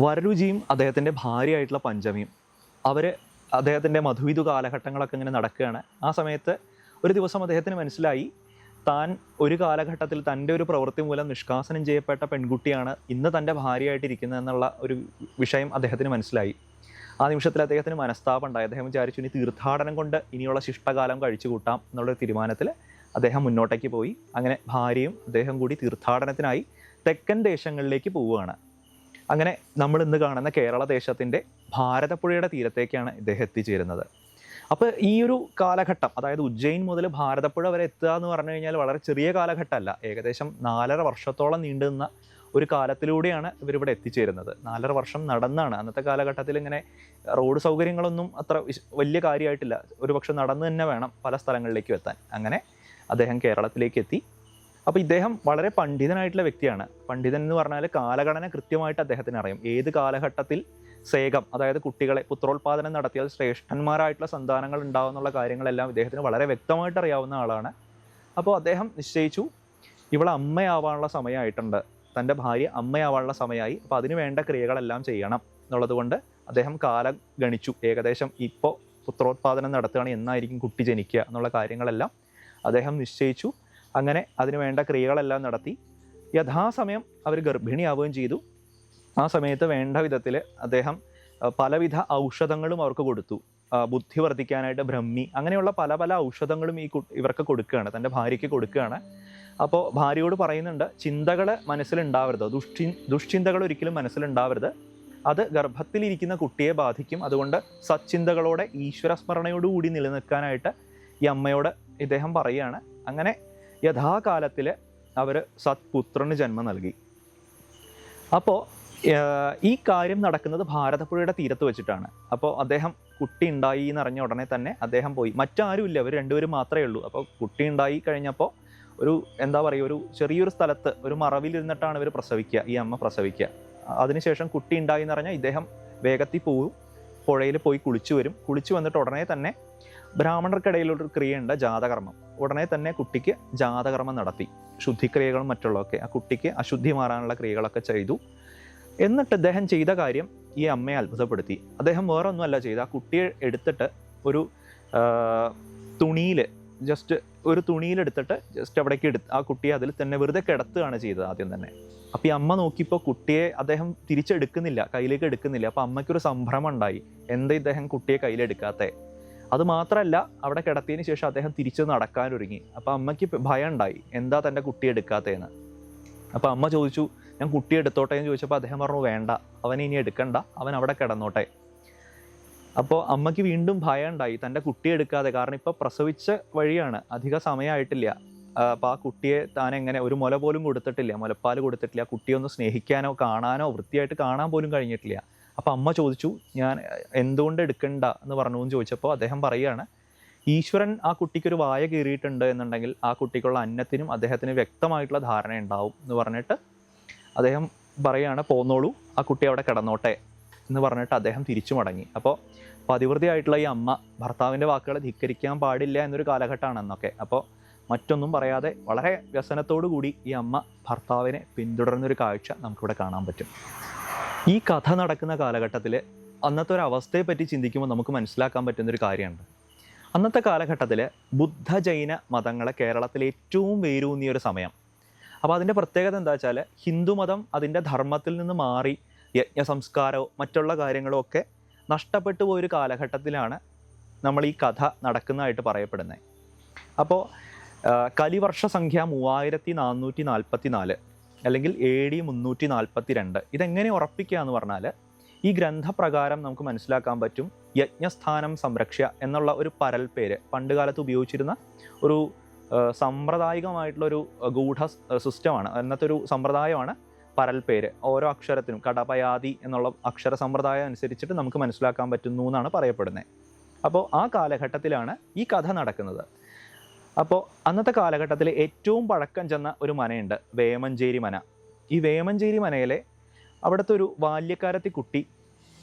വരരുചിയും അദ്ദേഹത്തിൻ്റെ ഭാര്യയായിട്ടുള്ള പഞ്ചമിയും അവർ അദ്ദേഹത്തിൻ്റെ മധുവിധു കാലഘട്ടങ്ങളൊക്കെ ഇങ്ങനെ നടക്കുകയാണ്. ആ സമയത്ത് ഒരു ദിവസം അദ്ദേഹത്തിന് മനസ്സിലായി താൻ ഒരു കാലഘട്ടത്തിൽ തൻ്റെ ഒരു പ്രവൃത്തി മൂലം നിഷ്കാസനം ചെയ്യപ്പെട്ട പെൺകുട്ടിയാണ് ഇന്ന് തൻ്റെ ഭാര്യയായിട്ടിരിക്കുന്നത് എന്നുള്ള ഒരു വിഷയം അദ്ദേഹത്തിന് മനസ്സിലായി. ആ നിമിഷത്തിൽ അദ്ദേഹത്തിന് മനസ്താപം ഉണ്ടായി. അദ്ദേഹം വിചാരിച്ചു ഇനി തീർത്ഥാടനം കൊണ്ട് ഇനിയുള്ള ശിഷ്ടകാലം കഴിച്ചു കൂട്ടാം എന്നുള്ളൊരു തീരുമാനത്തിൽ അദ്ദേഹം മുന്നോട്ടേക്ക് പോയി. അങ്ങനെ ഭാര്യയും അദ്ദേഹം കൂടി തീർത്ഥാടനത്തിനായി തെക്കൻ ദേശങ്ങളിലേക്ക് പോവുകയാണ്. അങ്ങനെ നമ്മൾ ഇന്ന് കാണുന്ന കേരള ദേശത്തിൻ്റെ ഭാരതപ്പുഴയുടെ തീരത്തേക്കാണ് ഇദ്ദേഹം എത്തിച്ചേരുന്നത്. അപ്പോൾ ഈ ഒരു കാലഘട്ടം, അതായത് ഉജ്ജയിൻ മുതൽ ഭാരതപ്പുഴ വരെ എത്തുക എന്ന് പറഞ്ഞു കഴിഞ്ഞാൽ വളരെ ചെറിയ കാലഘട്ടമല്ല. ഏകദേശം 4.5 വർഷത്തോളം നീണ്ടുനിന്ന ഒരു കാലത്തിലൂടെയാണ് ഇവരിവിടെ എത്തിച്ചേരുന്നത്. 4.5 വർഷം നടന്നാണ്. അന്നത്തെ കാലഘട്ടത്തിൽ ഇങ്ങനെ റോഡ് സൗകര്യങ്ങളൊന്നും അത്ര വലിയ കാര്യമായിട്ടില്ല. ഒരു പക്ഷെ നടന്നു തന്നെ വേണം പല സ്ഥലങ്ങളിലേക്കും എത്താൻ. അങ്ങനെ അദ്ദേഹം കേരളത്തിലേക്ക് എത്തി. അപ്പോൾ ഇദ്ദേഹം വളരെ പണ്ഡിതനായിട്ടുള്ള വ്യക്തിയാണ്. പണ്ഡിതൻ എന്ന് പറഞ്ഞാൽ കാലഗണന കൃത്യമായിട്ട് അദ്ദേഹത്തിന് അറിയാം. ഏത് കാലഘട്ടത്തിൽ സേകം, അതായത് കുട്ടികളെ പുത്രോത്പാദനം നടത്തിയാൽ ശ്രേഷ്ഠന്മാരായിട്ടുള്ള സന്താനങ്ങൾ ഉണ്ടാവും എന്നുള്ള കാര്യങ്ങളെല്ലാം ഇദ്ദേഹത്തിന് വളരെ വ്യക്തമായിട്ട് അറിയാവുന്ന ആളാണ്. അപ്പോൾ അദ്ദേഹം നിശ്ചയിച്ചു ഇവളെ അമ്മയാവാനുള്ള സമയമായിട്ടുണ്ട്, തൻ്റെ ഭാര്യ അമ്മയാവാനുള്ള സമയമായി, അപ്പോൾ അതിന് വേണ്ട ക്രിയകളെല്ലാം ചെയ്യണം എന്നുള്ളത് കൊണ്ട് അദ്ദേഹം കാലം ഗണിച്ചു. ഏകദേശം ഇപ്പോൾ പുത്രോത്പാദനം നടത്തുകയാണ്, എന്നായിരിക്കും കുട്ടി ജനിക്കുക എന്നുള്ള കാര്യങ്ങളെല്ലാം അദ്ദേഹം നിശ്ചയിച്ചു. അങ്ങനെ അതിന് വേണ്ട ക്രിയകളെല്ലാം നടത്തി യഥാസമയം അവർ ഗർഭിണിയാവുകയും ചെയ്തു. ആ സമയത്ത് വേണ്ട വിധത്തിൽ അദ്ദേഹം പലവിധ ഔഷധങ്ങളും അവർക്ക് കൊടുത്തു. ബുദ്ധി വർദ്ധിക്കാനായിട്ട് ബ്രഹ്മി, അങ്ങനെയുള്ള പല പല ഔഷധങ്ങളും ഇവർക്ക് കൊടുക്കുകയാണ്, തൻ്റെ ഭാര്യയ്ക്ക് കൊടുക്കുകയാണ്. അപ്പോൾ ഭാര്യയോട് പറയുന്നുണ്ട്, ചിന്തകൾ മനസ്സിലുണ്ടാവരുത്, ദുഷ്ചിന്തകൾ ഒരിക്കലും മനസ്സിലുണ്ടാവരുത്, അത് ഗർഭത്തിലിരിക്കുന്ന കുട്ടിയെ ബാധിക്കും. അതുകൊണ്ട് സച്ചിന്തകളോടെ ഈശ്വരസ്മരണയോടുകൂടി നിലനിൽക്കാനായിട്ട് ഈ അമ്മയോട് ഇദ്ദേഹം പറയുകയാണ്. അങ്ങനെ യഥാകാലത്തിൽ അവർ സത്പുത്രന് ജന്മം നൽകി. അപ്പോൾ ഈ കാര്യം നടക്കുന്നത് ഭാരതപ്പുഴയുടെ തീരത്ത് വെച്ചിട്ടാണ്. അപ്പോൾ അദ്ദേഹം കുട്ടി ഉണ്ടായി എന്നറിഞ്ഞ ഉടനെ തന്നെ അദ്ദേഹം പോയി. മറ്റാരുമില്ല, അവർ രണ്ടുപേരും മാത്രമേ ഉള്ളൂ. അപ്പോൾ കുട്ടി ഉണ്ടായി കഴിഞ്ഞപ്പോൾ ഒരു എന്താ പറയുക, ഒരു ചെറിയൊരു സ്ഥലത്ത് ഒരു മറവിലിരുന്നിട്ടാണ് ഇവർ പ്രസവിക്കുക, ഈ അമ്മ പ്രസവിക്കുക. അതിനുശേഷം കുട്ടി ഉണ്ടായി എന്ന് പറഞ്ഞാൽ ഇദ്ദേഹം വേഗത്തിൽ പോവും, പുഴയിൽ പോയി കുളിച്ചു വരും. കുളിച്ചു വന്നിട്ട് ഉടനെ തന്നെ ബ്രാഹ്മണർക്കിടയിലൊരു ക്രിയയുണ്ട്, ജാതകർമ്മം. ഉടനെ തന്നെ കുട്ടിക്ക് ജാതകർമ്മം നടത്തി, ശുദ്ധിക്രിയകളും മറ്റുള്ളതൊക്കെ. ആ കുട്ടിക്ക് അശുദ്ധി മാറാനുള്ള ക്രിയകളൊക്കെ ചെയ്തു. എന്നിട്ട് അദ്ദേഹം ചെയ്ത കാര്യം ഈ അമ്മയെ അത്ഭുതപ്പെടുത്തി. അദ്ദേഹം വേറെ ഒന്നുമല്ല ചെയ്ത്, ആ കുട്ടിയെ എടുത്തിട്ട് ഒരു തുണിയിൽ ഒരു തുണിയിലെടുത്തിട്ട് അവിടേക്ക് ആ കുട്ടിയെ അതിൽ തന്നെ വെറുതെ കിടത്തുകയാണ് ചെയ്തത് ആദ്യം തന്നെ. അപ്പോൾ ഈ അമ്മ നോക്കിയപ്പോൾ കുട്ടിയെ അദ്ദേഹം തിരിച്ചെടുക്കുന്നില്ല, കയ്യിലേക്ക് എടുക്കുന്നില്ല. അപ്പോൾ അമ്മയ്ക്കൊരു സംഭ്രമം ഉണ്ടായി, എന്താ ഇദ്ദേഹം കുട്ടിയെ കയ്യിലെടുക്കാത്തേ. അതുമാത്രമല്ല, അവിടെ കിടത്തിയതിന് ശേഷം അദ്ദേഹം തിരിച്ച് നടക്കാനൊരുങ്ങി. അപ്പോൾ അമ്മയ്ക്ക് ഭയം ഉണ്ടായി, എന്താ തൻ്റെ കുട്ടിയെ എടുക്കാത്തതെന്ന്. അപ്പോൾ അമ്മ ചോദിച്ചു, ഞാൻ കുട്ടിയെ എടുത്തോട്ടെ എന്ന് ചോദിച്ചപ്പോൾ അദ്ദേഹം പറഞ്ഞു, വേണ്ട, അവനെ ഇനി എടുക്കണ്ട, അവൻ അവിടെ കിടന്നോട്ടെ. അപ്പോൾ അമ്മയ്ക്ക് വീണ്ടും ഭയം ഉണ്ടായി, തൻ്റെ കുട്ടിയെ എടുക്കാതെ, കാരണം ഇപ്പോൾ പ്രസവിച്ച വഴിയാണ്, അധിക സമയമായിട്ടില്ല. അപ്പോൾ ആ കുട്ടിയെ താൻ എങ്ങനെ, ഒരു മുല പോലും കൊടുത്തിട്ടില്ല, മുലപ്പാൽ കൊടുത്തിട്ടില്ല, കുട്ടിയെ ഒന്ന് സ്നേഹിക്കാനോ കാണാനോ വൃത്തിയായിട്ട് കാണാൻ പോലും കഴിഞ്ഞിട്ടില്ല. അപ്പോൾ അമ്മ ചോദിച്ചു, ഞാൻ എന്തുകൊണ്ട് എടുക്കണ്ട എന്ന് പറഞ്ഞു എന്ന് ചോദിച്ചപ്പോൾ അദ്ദേഹം പറയുകയാണ്, ഈശ്വരൻ ആ കുട്ടിക്കൊരു വായ കീറിയിട്ടുണ്ട് എന്നുണ്ടെങ്കിൽ ആ കുട്ടിക്കുള്ള അന്നത്തിനും അദ്ദേഹത്തിന് വ്യക്തമായിട്ടുള്ള ധാരണ ഉണ്ടാവും എന്ന് പറഞ്ഞിട്ട് അദ്ദേഹം പറയുകയാണ്, പോന്നോളൂ, ആ കുട്ടി അവിടെ കിടന്നോട്ടെ എന്ന് പറഞ്ഞിട്ട് അദ്ദേഹം തിരിച്ചു മടങ്ങി. അപ്പോൾ പതിവൃതിയായിട്ടുള്ള ഈ അമ്മ ഭർത്താവിൻ്റെ വാക്കുകളെ ധിക്കരിക്കാൻ പാടില്ല എന്നൊരു കാലഘട്ടമാണ് അന്നൊക്കെ. അപ്പോൾ മറ്റൊന്നും പറയാതെ വളരെ വ്യസനത്തോടു കൂടി ഈ അമ്മ ഭർത്താവിനെ പിന്തുടരുന്നൊരു കാഴ്ച നമുക്കിവിടെ കാണാൻ പറ്റും. ഈ കഥ നടക്കുന്ന കാലഘട്ടത്തിൽ അന്നത്തെ ഒരു അവസ്ഥയെപ്പറ്റി ചിന്തിക്കുമ്പോൾ നമുക്ക് മനസ്സിലാക്കാൻ പറ്റുന്നൊരു കാര്യമുണ്ട്. അന്നത്തെ കാലഘട്ടത്തിൽ ബുദ്ധ ജൈന മതങ്ങളെ കേരളത്തിൽ ഏറ്റവും വേരൂന്നിയൊരു സമയം. അപ്പോൾ അതിൻ്റെ പ്രത്യേകത എന്താ വെച്ചാൽ, ഹിന്ദുമതം അതിൻ്റെ ധർമ്മത്തിൽ നിന്ന് മാറി യജ്ഞ സംസ്കാരവും മറ്റുള്ള കാര്യങ്ങളും ഒക്കെ നഷ്ടപ്പെട്ടു പോയൊരു കാലഘട്ടത്തിലാണ് നമ്മൾ ഈ കഥ നടക്കുന്നതായിട്ട് പറയപ്പെടുന്നത്. അപ്പോൾ കലിവർഷ സംഖ്യ 3444 അല്ലെങ്കിൽ AD 342. ഇതെങ്ങനെ ഉറപ്പിക്കുക എന്ന് പറഞ്ഞാൽ, ഈ ഗ്രന്ഥപ്രകാരം നമുക്ക് മനസ്സിലാക്കാൻ പറ്റും, യജ്ഞസ്ഥാനം സംരക്ഷ്യ എന്നുള്ള ഒരു പരൽപ്പേര് പണ്ട് കാലത്ത് ഉപയോഗിച്ചിരുന്ന ഒരു സാമ്പ്രദായികമായിട്ടുള്ളൊരു ഗൂഢ സിസ്റ്റമാണ്, അന്നത്തെ ഒരു സമ്പ്രദായമാണ് പരൽപ്പേര്. ഓരോ അക്ഷരത്തിനും കടപയാതി എന്നുള്ള അക്ഷര സമ്പ്രദായം അനുസരിച്ചിട്ട് നമുക്ക് മനസ്സിലാക്കാൻ പറ്റുന്നു എന്നാണ് പറയപ്പെടുന്നത്. അപ്പോൾ ആ കാലഘട്ടത്തിലാണ് ഈ കഥ നടക്കുന്നത്. അപ്പോൾ അന്നത്തെ കാലഘട്ടത്തിൽ ഏറ്റവും പഴക്കം ചെന്ന ഒരു മനയുണ്ട്, വേമഞ്ചേരി മന. ഈ വേമഞ്ചേരി മനയിലെ അവിടുത്തെ ഒരു ബാല്യക്കാരത്തി കുട്ടി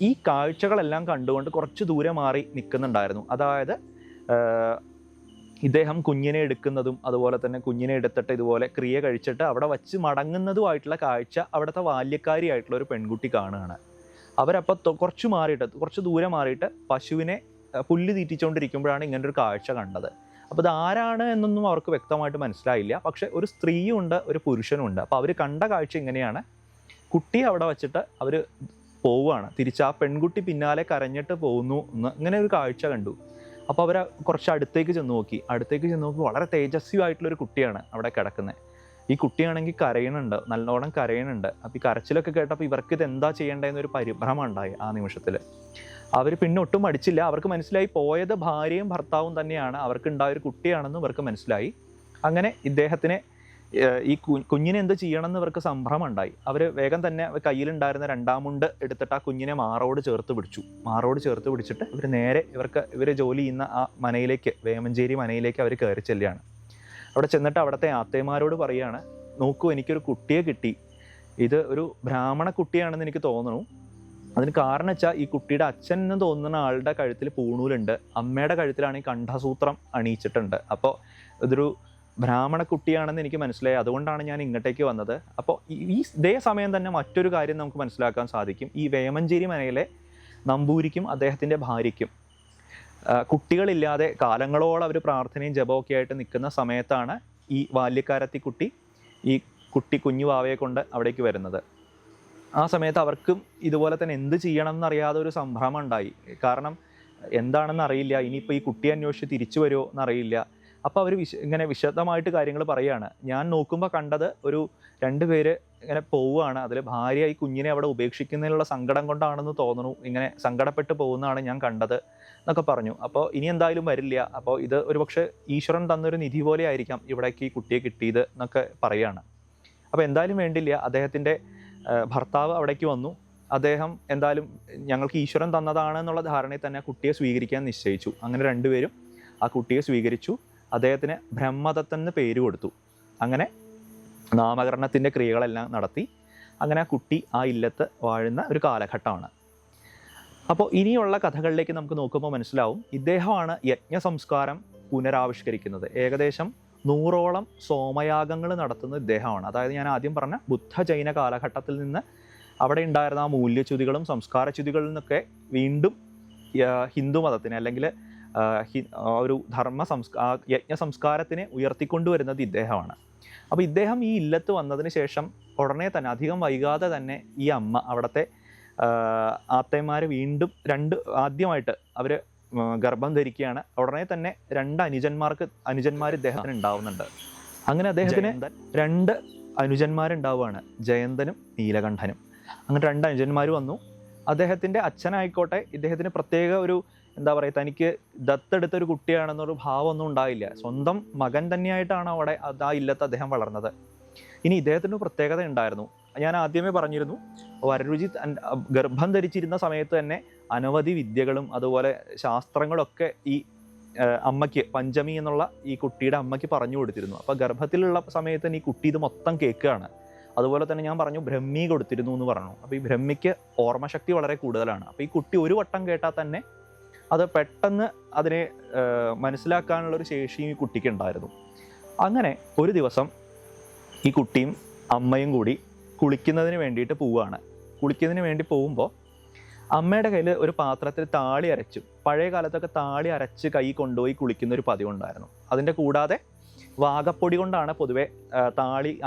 ഈ കാഴ്ചകളെല്ലാം കണ്ടുകൊണ്ട് കുറച്ച് ദൂരെ മാറി നിൽക്കുന്നുണ്ടായിരുന്നു. അതായത് ഇദ്ദേഹം കുഞ്ഞിനെ എടുക്കുന്നതും അതുപോലെ തന്നെ കുഞ്ഞിനെ എടുത്തിട്ട് ഇതുപോലെ ക്രിയ കഴിച്ചിട്ട് അവിടെ വച്ച് മടങ്ങുന്നതുമായിട്ടുള്ള കാഴ്ച അവിടുത്തെ ബാല്യക്കാരിയായിട്ടുള്ള ഒരു പെൺകുട്ടി കാണുകയാണ്. അവരപ്പോൾ കുറച്ച് മാറിയിട്ട് കുറച്ച് ദൂരെ മാറിയിട്ട് പശുവിനെ പുല്ല് തീറ്റിച്ചുകൊണ്ടിരിക്കുമ്പോഴാണ് ഇങ്ങനൊരു കാഴ്ച കണ്ടത്. അപ്പോൾ ഇത് ആരാണ് എന്നൊന്നും അവർക്ക് വ്യക്തമായിട്ട് മനസ്സിലായില്ല. പക്ഷേ ഒരു സ്ത്രീയും ഉണ്ട്, ഒരു പുരുഷനും ഉണ്ട്. അപ്പോൾ അവർ കണ്ട കാഴ്ച ഇങ്ങനെയാണ്. കുട്ടിയെ അവിടെ വച്ചിട്ട് അവർ പോവുകയാണ്. തിരിച്ച് ആ പെൺകുട്ടി പിന്നാലെ കരഞ്ഞിട്ട് പോകുന്നു എന്ന് ഇങ്ങനെ ഒരു കാഴ്ച കണ്ടു. അപ്പോൾ അവർ കുറച്ച് അടുത്തേക്ക് ചെന്ന് നോക്കി. വളരെ തേജസ്വിയായിട്ടുള്ളൊരു കുട്ടിയാണ് അവിടെ കിടക്കുന്നത്. ഈ കുട്ടിയാണെങ്കിൽ കരയണുണ്ട്, നല്ലോണം കരയണുണ്ട്. അപ്പോൾ ഈ കരച്ചിലൊക്കെ കേട്ടപ്പോൾ ഇവർക്ക് ഇത് എന്താ ചെയ്യേണ്ടതെന്നൊരു പരിഭ്രമം ഉണ്ടായി ആ നിമിഷത്തിൽ. അവർ പിന്നെ ഒട്ടും മടിച്ചില്ല. അവർക്ക് മനസ്സിലായി പോയത് ഭാര്യയും ഭർത്താവും തന്നെയാണ്, അവർക്ക് ഉണ്ടായൊരു കുട്ടിയാണെന്ന് ഇവർക്ക് മനസ്സിലായി. അങ്ങനെ ഇദ്ദേഹത്തിനെ ഈ കുഞ്ഞിനെ എന്ത് ചെയ്യണമെന്ന് ഇവർക്ക് സംഭ്രമം ഉണ്ടായി. അവർ വേഗം തന്നെ കയ്യിലുണ്ടായിരുന്ന രണ്ടാമുണ്ട് എടുത്തിട്ട് ആ കുഞ്ഞിനെ മാറോട് ചേർത്ത് പിടിച്ചിട്ട് ഇവർ ജോലി ചെയ്യുന്ന ആ മനയിലേക്ക്, വേമഞ്ചേരി മനയിലേക്ക് അവർ കയറി ചെല്ലുകയാണ്. അവിടെ ചെന്നിട്ട് അവിടുത്തെ ആത്തേമാരോട് പറയുകയാണ്, നോക്കൂ, എനിക്കൊരു കുട്ടിയെ കിട്ടി, ഇത് ഒരു ബ്രാഹ്മണ കുട്ടിയാണെന്ന് എനിക്ക് തോന്നുന്നു. അതിന് കാരണം വെച്ചാൽ ഈ കുട്ടിയുടെ അച്ഛൻ എന്ന് തോന്നുന്ന ആളുടെ കഴുത്തിൽ പൂണൂലുണ്ട്, അമ്മയുടെ കഴുത്തിലാണ് ഈ കണ്ഠസൂത്രം അണിയിച്ചിട്ടുണ്ട്. അപ്പോൾ ഇതൊരു ബ്രാഹ്മണ കുട്ടിയാണെന്ന് എനിക്ക് മനസ്സിലായി, അതുകൊണ്ടാണ് ഞാൻ ഇങ്ങോട്ടേക്ക് വന്നത്. അപ്പോൾ ഇതേ സമയം തന്നെ മറ്റൊരു കാര്യം നമുക്ക് മനസ്സിലാക്കാൻ സാധിക്കും. ഈ വേമഞ്ചേരി മനയിലെ നമ്പൂരിക്കും അദ്ദേഹത്തിൻ്റെ ഭാര്യയ്ക്കും കുട്ടികളില്ലാതെ കാലങ്ങളോളം അവർ പ്രാർത്ഥനയും ജപമൊക്കെ ആയിട്ട് നിൽക്കുന്ന സമയത്താണ് ഈ ബാല്യക്കാരത്തി കുട്ടി ഈ കുഞ്ഞു വാവയെ കൊണ്ട് അവിടേക്ക് വരുന്നത്. ആ സമയത്ത് അവർക്കും ഇതുപോലെ തന്നെ എന്ത് ചെയ്യണം എന്നറിയാതെ ഒരു സംഭ്രമം ഉണ്ടായി. കാരണം എന്താണെന്ന് അറിയില്ല, ഇനിയിപ്പോൾ ഈ കുട്ടിയെ അന്വേഷിച്ച് തിരിച്ചു വരുമോ എന്നറിയില്ല. അപ്പോൾ അവർ ഇങ്ങനെ വിശദമായിട്ട് കാര്യങ്ങൾ പറയുകയാണ്. ഞാൻ നോക്കുമ്പോൾ കണ്ടത് ഒരു 2 പേര് ഇങ്ങനെ പോവുകയാണ്. അതിൽ ഭാര്യ ഈ കുഞ്ഞിനെ അവിടെ ഉപേക്ഷിക്കുന്നതിലുള്ള സങ്കടം കൊണ്ടാണെന്ന് തോന്നുന്നു, ഇങ്ങനെ സങ്കടപ്പെട്ട് പോകുന്നതാണ് ഞാൻ കണ്ടത് എന്നൊക്കെ പറഞ്ഞു. അപ്പോൾ ഇനി എന്തായാലും വരില്ല, അപ്പോൾ ഇത് ഒരുപക്ഷെ ഈശ്വരൻ തന്നൊരു നിധി പോലെ ആയിരിക്കാം ഇവിടേക്ക് ഈ കുട്ടിയെ കിട്ടിയത് എന്നൊക്കെ പറയുകയാണ്. അപ്പോൾ എന്തായാലും വേണ്ടില്ല, അദ്ദേഹത്തിൻ്റെ ഭർത്താവ് അവിടേക്ക് വന്നു. അദ്ദേഹം എന്തായാലും ഞങ്ങൾക്ക് ഈശ്വരൻ തന്നതാണ് എന്നുള്ള ധാരണയിൽ തന്നെ കുട്ടിയെ സ്വീകരിക്കാൻ നിശ്ചയിച്ചു. അങ്ങനെ 2 പേരും ആ കുട്ടിയെ സ്വീകരിച്ചു. അദ്ദേഹത്തിന് ബ്രഹ്മദത്തൻ എന്ന് പേര് കൊടുത്തു. അങ്ങനെ നാമകരണത്തിൻ്റെ ക്രിയകളെല്ലാം നടത്തി. അങ്ങനെ ആ കുട്ടി ആ ഇല്ലത്ത് വാഴുന്ന ഒരു കാലഘട്ടമാണ്. അപ്പോൾ ഇനിയുള്ള കഥകളിലേക്ക് നമുക്ക് നോക്കുമ്പോൾ മനസ്സിലാവും, ഇദ്ദേഹമാണ് യജ്ഞസംസ്കാരം പുനരാവിഷ്കരിക്കുന്നത്. ഏകദേശം 100ഓളം സോമയാഗങ്ങൾ നടത്തുന്ന ഇദ്ദേഹമാണ്. അതായത് ഞാൻ ആദ്യം പറഞ്ഞ ബുദ്ധ ജൈന കാലഘട്ടത്തിൽ നിന്ന് അവിടെ ഉണ്ടായിരുന്ന ആ മൂല്യച്യുതികളും സംസ്കാരച്യുതികളിൽ നിന്നൊക്കെ വീണ്ടും ഹിന്ദു മതത്തിനെ അല്ലെങ്കിൽ ഒരു യജ്ഞ സംസ്കാരത്തിനെ ഉയർത്തിക്കൊണ്ടുവരുന്നത് ഇദ്ദേഹമാണ്. അപ്പോൾ ഇദ്ദേഹം ഈ ഇല്ലത്ത് വന്നതിന് ശേഷം ഉടനെ തന്നെ, അധികം വൈകാതെ തന്നെ ഈ അമ്മ, അവിടുത്തെ ആത്തേമാർ വീണ്ടും ആദ്യമായിട്ട് അവർ ഗർഭം ധരിക്കുകയാണ്. ഉടനെ തന്നെ 2 അനുജന്മാർ ഇദ്ദേഹത്തിന് ഉണ്ടാവുന്നുണ്ട്. അങ്ങനെ അദ്ദേഹത്തിന് 2 അനുജന്മാരുണ്ടാവുകയാണ്, ജയന്തനും നീലകണ്ഠനും. അങ്ങനെ 2 അനുജന്മാർ വന്നു. അദ്ദേഹത്തിൻ്റെ അച്ഛനായിക്കോട്ടെ ഇദ്ദേഹത്തിന് പ്രത്യേക ഒരു എന്താ പറയുക, തനിക്ക് ദത്തെടുത്തൊരു കുട്ടിയാണെന്നൊരു ഭാവമൊന്നും ഉണ്ടായില്ല. സ്വന്തം മകൻ തന്നെയായിട്ടാണ് അവിടെ ആ ഇല്ലത്ത് അദ്ദേഹം വളർന്നത്. ഇനി ഇദ്ദേഹത്തിന് പ്രത്യേകത ഉണ്ടായിരുന്നു. ഞാൻ ആദ്യമേ പറഞ്ഞിരുന്നു, വരരുചി ഗർഭം ധരിച്ചിരുന്ന സമയത്ത് തന്നെ അനവധി വിദ്യകളും അതുപോലെ ശാസ്ത്രങ്ങളൊക്കെ ഈ അമ്മയ്ക്ക്, പഞ്ചമി എന്നുള്ള ഈ കുട്ടിയുടെ അമ്മയ്ക്ക് പറഞ്ഞു കൊടുത്തിരുന്നു. അപ്പോൾ ഗർഭത്തിലുള്ള സമയത്ത് തന്നെ ഈ കുട്ടി ഇത് മൊത്തം കേൾക്കുകയാണ്. അതുപോലെ തന്നെ ഞാൻ പറഞ്ഞു ബ്രഹ്മി കൊടുത്തിരുന്നു എന്ന് പറഞ്ഞു. അപ്പോൾ ഈ ബ്രഹ്മിക്ക് ഓർമ്മശക്തി വളരെ കൂടുതലാണ്. അപ്പോൾ ഈ കുട്ടി ഒരു വട്ടം കേട്ടാൽ തന്നെ അത് പെട്ടെന്ന് അതിനെ മനസ്സിലാക്കാനുള്ളൊരു ശേഷിയും ഈ കുട്ടിക്ക് ഉണ്ടായിരുന്നു. അങ്ങനെ ഒരു ദിവസം ഈ കുട്ടിയും അമ്മയും കൂടി കുളിക്കുന്നതിന് വേണ്ടിയിട്ട് പോവുകയാണ്. കുളിക്കുന്നതിന് വേണ്ടി പോകുമ്പോൾ അമ്മയുടെ കയ്യിൽ ഒരു പാത്രത്തിൽ താളി അരച്ചു, പഴയ കാലത്തൊക്കെ താളി അരച്ച് കൈ കൊണ്ടുപോയി കുളിക്കുന്ന ഒരു പതിവുണ്ടായിരുന്നു. അതിൻ്റെ കൂടാതെ വാകപ്പൊടി കൊണ്ടാണ് പൊതുവെ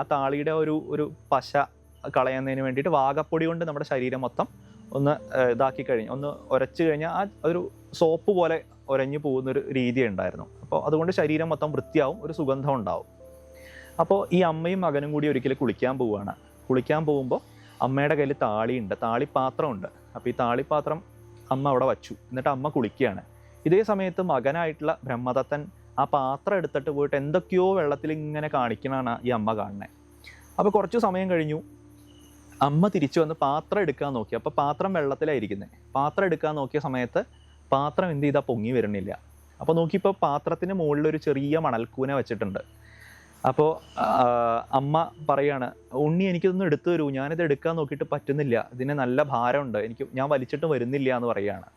ആ താളിയുടെ ഒരു പശ കളയുന്നതിന് വേണ്ടിയിട്ട് വാകപ്പൊടി കൊണ്ട് നമ്മുടെ ശരീരം മൊത്തം ഒന്ന് ഇതാക്കി കഴിഞ്ഞ് ഒന്ന് ഉരച്ച് കഴിഞ്ഞാൽ ആ ഒരു സോപ്പ് പോലെ ഉരഞ്ഞു പോകുന്നൊരു രീതി ഉണ്ടായിരുന്നു. അപ്പോൾ അതുകൊണ്ട് ശരീരം മൊത്തം വൃത്തിയാവും, ഒരു സുഗന്ധം ഉണ്ടാവും. അപ്പോൾ ഈ അമ്മയും മകനും കൂടി ഒരിക്കലും കുളിക്കാൻ പോവുകയാണ്. കുളിക്കാൻ പോകുമ്പോൾ അമ്മയുടെ കയ്യിൽ താളിയുണ്ട്, താളിപ്പാത്രമുണ്ട്. അപ്പോൾ ഈ താളിപ്പാത്രം അമ്മ അവിടെ വച്ചു. എന്നിട്ട് അമ്മ കുളിക്കുകയാണ്. ഇതേ സമയത്ത് മകനായിട്ടുള്ള ബ്രഹ്മദത്തൻ ആ പാത്രം എടുത്തിട്ട് പോയിട്ട് എന്തൊക്കെയോ വെള്ളത്തിൽ ഇങ്ങനെ കാണിക്കണതാണ് ഈ അമ്മ കാണുന്നത്. അപ്പോൾ കുറച്ച് സമയം കഴിഞ്ഞു. അമ്മ തിരിച്ചു വന്ന് പാത്രം എടുക്കാൻ നോക്കി. അപ്പോൾ പാത്രം വെള്ളത്തിലായിരിക്കുന്നത്. പാത്രം എടുക്കാൻ നോക്കിയ സമയത്ത് പാത്രം എന്ത് ചെയ്താൽ പൊങ്ങി വരുന്നില്ല. അപ്പോൾ നോക്കിയപ്പോൾ പാത്രത്തിന് മുകളിലൊരു ചെറിയ മണൽക്കൂന വെച്ചിട്ടുണ്ട്. അപ്പോൾ അമ്മ പറയാണ്, ഉണ്ണി എനിക്കിതൊന്നും എടുത്തു തരൂ, ഞാനിത് എടുക്കാൻ നോക്കിയിട്ട് പറ്റുന്നില്ല, ഇതിന് നല്ല ഭാരമുണ്ട്, ഞാൻ വലിച്ചിട്ട് വരുന്നില്ല എന്ന് പറയുകയാണ്.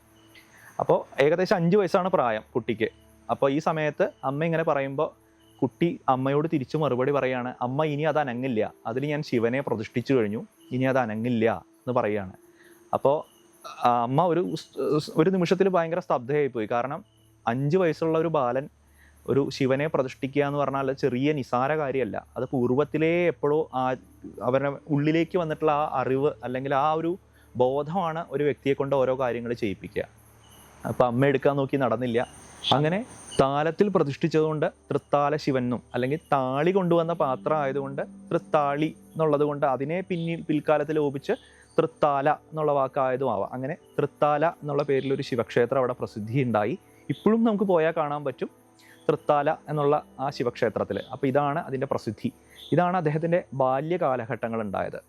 അപ്പോൾ ഏകദേശം 5 വയസ്സാണ് പ്രായം കുട്ടിക്ക്. അപ്പോൾ ഈ സമയത്ത് അമ്മ ഇങ്ങനെ പറയുമ്പോൾ കുട്ടി അമ്മയോട് തിരിച്ചു മറുപടി പറയാണ്, അമ്മ ഇനി അത് അനങ്ങില്ല, അതിൽ ഞാൻ ശിവനെ പ്രതിഷ്ഠിച്ചു കഴിഞ്ഞു, ഇനി അത് അനങ്ങില്ല എന്ന് പറയുകയാണ്. അപ്പോൾ അമ്മ ഒരു നിമിഷത്തിൽ ഭയങ്കര സ്തബ്ധയായി പോയി. കാരണം 5 വയസ്സുള്ള ഒരു ബാലൻ ഒരു ശിവനെ പ്രതിഷ്ഠിക്കുക എന്ന് പറഞ്ഞാൽ ചെറിയ നിസാര കാര്യമല്ല. അത് പൂർവ്വത്തിലേ എപ്പോഴോ അവരുടെ ഉള്ളിലേക്ക് വന്നിട്ടുള്ള ആ അറിവ് അല്ലെങ്കിൽ ആ ഒരു ബോധമാണ് ഒരു വ്യക്തിയെ കൊണ്ട് ഓരോ കാര്യങ്ങൾ ചെയ്യിപ്പിക്കുക. അപ്പം അമ്മ എടുക്കാൻ നോക്കി നടന്നില്ല. അങ്ങനെ താലത്തിൽ പ്രതിഷ്ഠിച്ചതുകൊണ്ട് തൃത്താല ശിവനും, അല്ലെങ്കിൽ താളി കൊണ്ടുവന്ന പാത്രം ആയതുകൊണ്ട് തൃത്താളി എന്നുള്ളത് കൊണ്ട് അതിനെ പിൽക്കാലത്തിൽ ലോപിച്ച് തൃത്താല എന്നുള്ള വാക്കായതും ആവാം. അങ്ങനെ തൃത്താല എന്നുള്ള പേരിൽ ഒരു ശിവക്ഷേത്രം അവിടെ പ്രസിദ്ധി ഉണ്ടായി. ഇപ്പോഴും നമുക്ക് പോയാൽ കാണാൻ പറ്റും തൃത്താല എന്നുള്ള ആ ശിവക്ഷേത്രത്തിൽ. അപ്പോൾ ഇതാണ് അതിൻ്റെ പ്രസിദ്ധി. ഇതാണ് അദ്ദേഹത്തിൻ്റെ ബാല്യകാലഘട്ടങ്ങൾ ഉണ്ടായത്.